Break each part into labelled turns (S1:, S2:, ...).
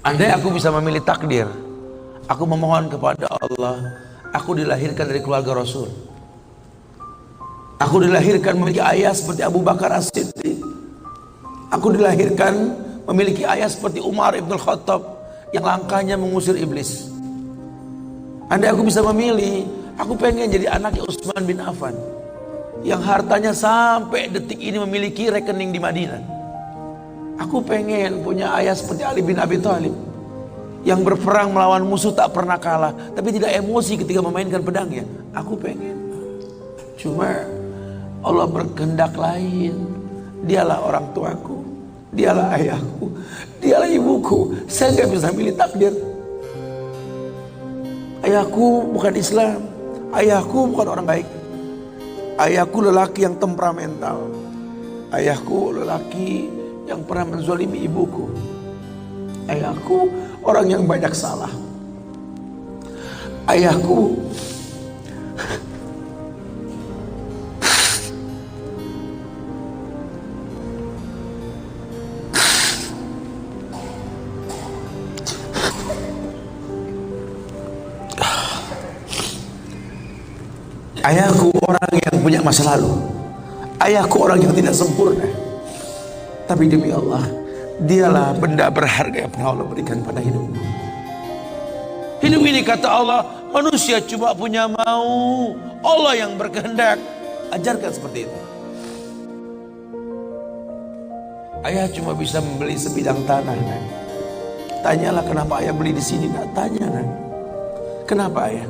S1: Andai aku bisa memilih takdir, aku memohon kepada Allah, aku dilahirkan dari keluarga Rasul. Aku dilahirkan memiliki ayah seperti Abu Bakar As-Siddiq. Aku dilahirkan memiliki ayah seperti Umar Ibn Khattab yang langkahnya mengusir iblis. Andai aku bisa memilih, aku pengen jadi anaknya Utsman bin Affan yang hartanya sampai detik ini memiliki rekening di Madinah. Aku pengen punya ayah seperti Ali bin Abi Thalib yang berperang melawan musuh tak pernah kalah, tapi tidak emosi ketika memainkan pedangnya. Aku pengen. Cuma Allah berkehendak lain. Dialah orang tuaku, dialah ayahku, dialah ibuku. Saya nggak bisa milih takdir. Ayahku bukan Islam, ayahku bukan orang baik. Ayahku lelaki yang temperamental. Ayahku lelaki yang pernah menzalimi ibuku. Ayahku orang yang banyak salah. Ayahku Ayahku orang yang punya masa lalu. Ayahku orang yang tidak sempurna. Tapi demi Allah, dialah benda berharga yang pernah Allah berikan pada hidupku. Hidup ini kata Allah, manusia cuma punya mau, Allah yang berkehendak. Ajarkan seperti itu. Ayah cuma bisa membeli sebidang tanah, nah. Tanyalah kenapa ayah beli di sini, nah. Tanya, nah. Kenapa ayah?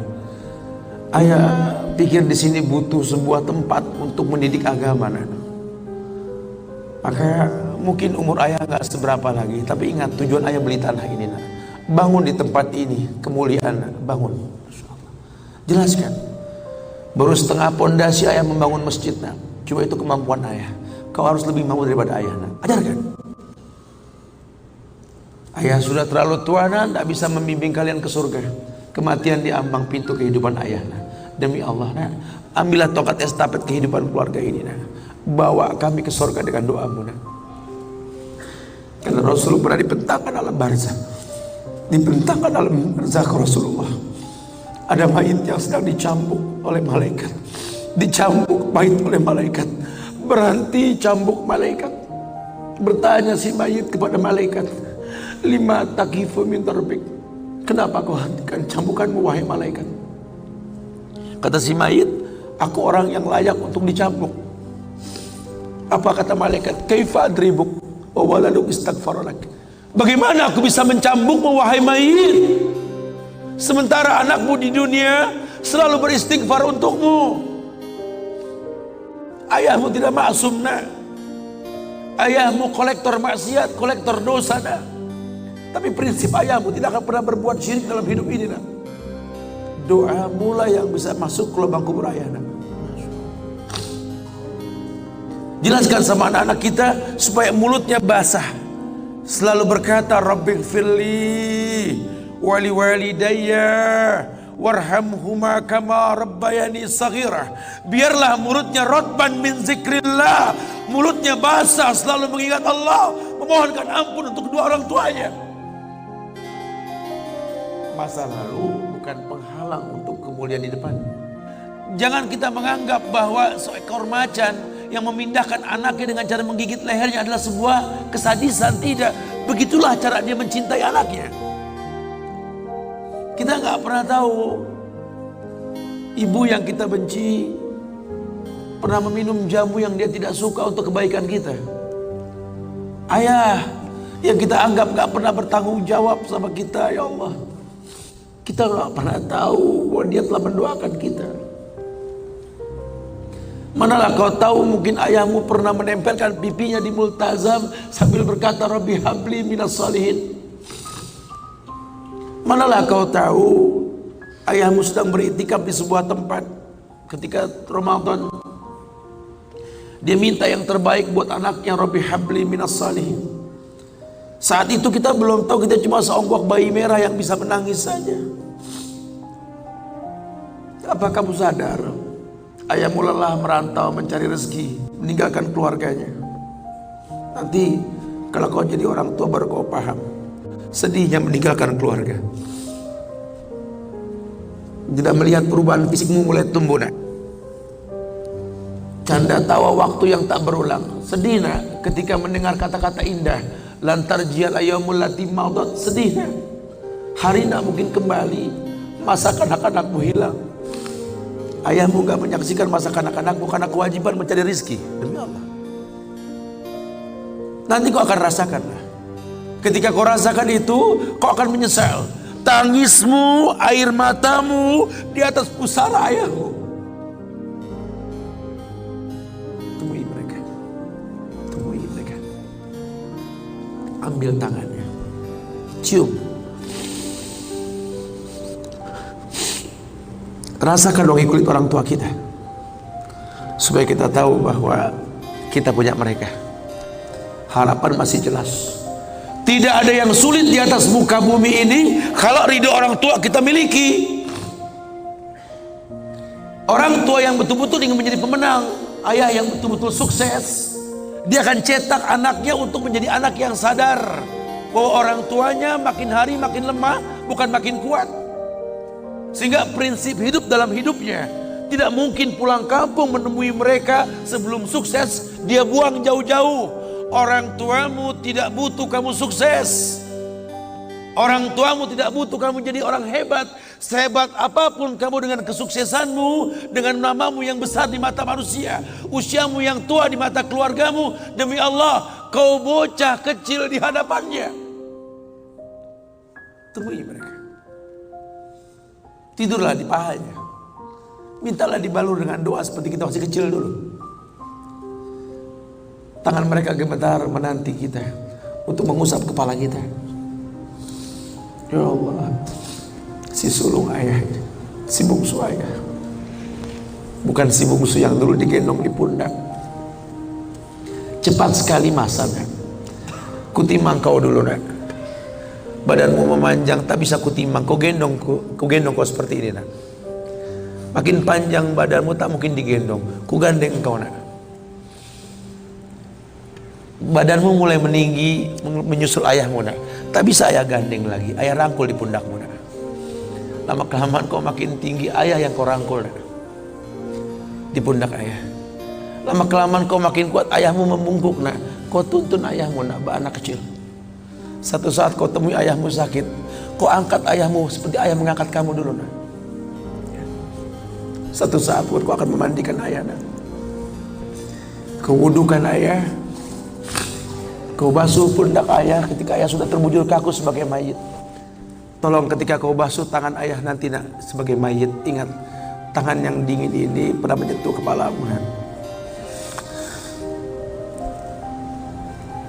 S1: Ayah pikir di sini butuh sebuah tempat untuk mendidik agama, nah. Maka mungkin umur ayah nggak seberapa lagi, tapi ingat tujuan ayah beli tanah ini, nah. Bangun di tempat ini, kemuliaan, nah. Bangun. Jelaskan. Baru setengah pondasi ayah membangun masjid, nah. Cuma itu kemampuan ayah. Kau harus lebih mampu daripada ayah, nah. Ajarkan. Ayah sudah terlalu tua, nah, tidak bisa membimbing kalian ke surga. Kematian di ambang pintu kehidupan ayah, nah. Demi Allah, nah, ambillah tongkat estafet kehidupan keluarga ini, nah. Bawa kami ke surga dengan doamu, nah. Karena Rasul pernah dibentangkan dalam barzakh. Dibentangkan dalam barzakh Rasulullah. Ada mayit yang sedang dicambuk oleh malaikat. Dicambuk mayit oleh malaikat. Berhenti cambuk malaikat. Bertanya si mayit kepada malaikat, lima takifu min tarbik. Kenapa kau hentikan cambukanmu wahai malaikat? Kata si mayit, aku orang yang layak untuk dicambuk. Apa kata malaikat? Kaifa adribuk wa waladuk istaghfar lak. Bagaimana aku bisa mencambukmu wahai mayit, sementara anakmu di dunia selalu beristighfar untukmu? Ayahmu tidak maksum, nak. Ayahmu kolektor maksiat, kolektor dosa, nak. Tapi prinsip ayahmu tidak akan pernah berbuat syirik dalam hidup ini, nak. Doa mulai yang bisa masuk ke lubang kubur ayah, nak. Jelaskan sama anak-anak kita supaya mulutnya basah, selalu berkata Rabbighfirli wali walidayya warhamhuma kama rabbayani saghirah. Biarlah mulutnya rotban min zikrillah, mulutnya basah selalu mengingat Allah, memohonkan ampun untuk kedua orang tuanya. Masa lalu bukan penghalang untuk kemuliaan di depan. Jangan kita menganggap bahwa seekor macan yang memindahkan anaknya dengan cara menggigit lehernya adalah sebuah kesadisan. Tidak. Begitulah cara dia mencintai anaknya. Kita nggak pernah tahu ibu yang kita benci pernah meminum jamu yang dia tidak suka untuk kebaikan kita. Ayah yang kita anggap nggak pernah bertanggung jawab sama kita, ya Allah. Kita nggak pernah tahu bahwa dia telah mendoakan kita. Manalah kau tahu mungkin ayahmu pernah menempelkan pipinya di multazam sambil berkata Rabbi habli minas salihin. Manalah kau tahu ayahmu sedang beriktikaf di sebuah tempat ketika Ramadan. Dia minta yang terbaik buat anaknya, Rabbi habli minas salihin. Saat itu kita belum tahu, kita cuma seonggok bayi merah yang bisa menangis saja. Apa kamu sadar ayahmu lelah merantau mencari rezeki, meninggalkan keluarganya? Nanti kalau kau jadi orang tua baru kau paham Sedihnya meninggalkan keluarga. Tidak melihat perubahan fisikmu mulai tumbuh nak. Canda tawa waktu yang tak berulang. Sedih nak ketika mendengar kata-kata indah. Lantar jial ayamul lati maudat. Sedih nak. Hari nak mungkin kembali. Masa kanak-kanakmu hilang. Ayahmu gak menyaksikan masa kanak-kanakmu karena kewajiban mencari rizki. Demi Allah. Nanti kau akan rasakan lah. Ketika kau rasakan itu, kau akan menyesal. Tangismu, air matamu di atas pusara ayahmu. Temui mereka. Temui mereka. Ambil tangannya. Cium. Rasakan dong kulit orang tua kita. Supaya kita tahu bahwa kita punya mereka. Harapan masih jelas. Tidak ada yang sulit di atas muka bumi ini kalau ridho orang tua kita miliki. Orang tua yang betul-betul ingin menjadi pemenang, ayah yang betul-betul sukses, dia akan cetak anaknya untuk menjadi anak yang sadar bahwa orang tuanya makin hari makin lemah, bukan makin kuat. Sehingga prinsip hidup dalam hidupnya tidak mungkin pulang kampung menemui mereka sebelum sukses, dia buang jauh-jauh. Orang tuamu tidak butuh kamu sukses. Orang tuamu tidak butuh kamu jadi orang hebat. Sehebat apapun kamu dengan kesuksesanmu, dengan namamu yang besar di mata manusia, usiamu yang tua di mata keluargamu, demi Allah, kau bocah kecil di hadapannya. Temui mereka. Tidurlah di pahanya. Mintalah dibalur dengan doa seperti kita masih kecil dulu. Tangan mereka gemetar menanti kita untuk mengusap kepala kita. Ya Allah, si sulung ayah, si bungsu ayah, bukan si bungsu yang dulu digendong di pundak. Cepat sekali masa nak. Kutimang kau dulu nak. Badanmu memanjang tak bisa kutimang. Kau gendong kau seperti ini nak. Makin panjang badanmu tak mungkin digendong. Ku gandeng kau nak. Badanmu mulai meninggi menyusul ayahmu nak. Tak bisa ayah gandeng lagi. Ayah rangkul di pundakmu nak. Lama kelamaan kau makin tinggi, ayah yang kau rangkul nak. Di pundak ayah. Lama kelamaan kau makin kuat, ayahmu membungkuk nak. Kau tuntun ayahmu nak, anak kecil. Satu saat kau temui ayahmu sakit, kau angkat ayahmu seperti ayah mengangkat kamu dulu nak. Satu saat kau akan memandikan ayah nak. Kau wudukan ayah. Kau basuh pundak ayah ketika ayah sudah terbujur kaku sebagai mayit. Tolong ketika kau basuh tangan ayah nanti nak sebagai mayit, ingat tangan yang dingin ini pernah menyentuh kepalamu.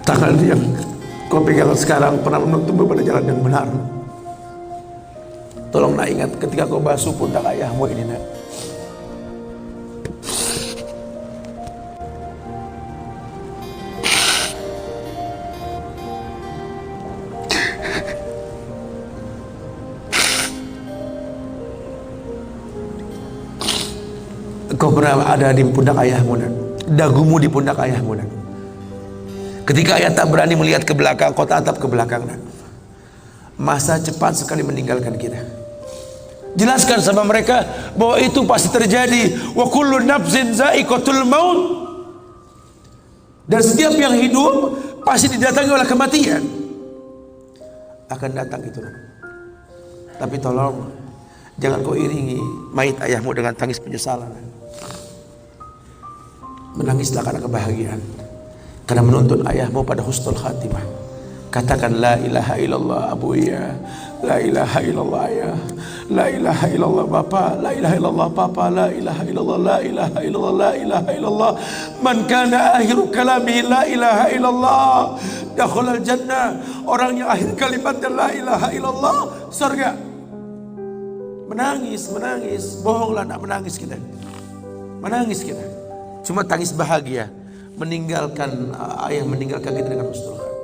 S1: Tangan yang kau pegang sekarang pernah menuntun pada jalan yang benar. Tolong nak ingat ketika kau basuh pundak ayahmu ini nak. Kau pernah ada di pundak ayahmu nak. Dagumu di pundak ayahmu nak. Ketika ayah tak berani melihat ke belakang, kau tatap ke belakang nak. Masa cepat sekali meninggalkan kita. Jelaskan sama mereka bahwa itu pasti terjadi. Wa kullu nafsin za'iqatul maut. Dan setiap yang hidup pasti didatangi oleh kematian. Akan datang itu nak. Tapi tolong jangan kau iringi mayit ayahmu dengan tangis penyesalan. Menangislah karena kebahagiaan, karena menuntun ayahmu pada husnul khatimah. Katakan la ilaha illallah abuya, la ilaha illallah ayah, la ilaha illallah bapa, la ilaha illallah papa, la ilaha illallah, la ilaha illallah, la ilaha illallah. Man kana akhiru kalami la ilaha illallah dakhalal jannah. Orang yang akhir kalimatnya la ilaha illallah, surga. Menangis, bohonglah nak menangis kita. Menangis kita. Cuma tangis bahagia, meninggalkan ayah meninggalkan kita dengan husnul khatimah.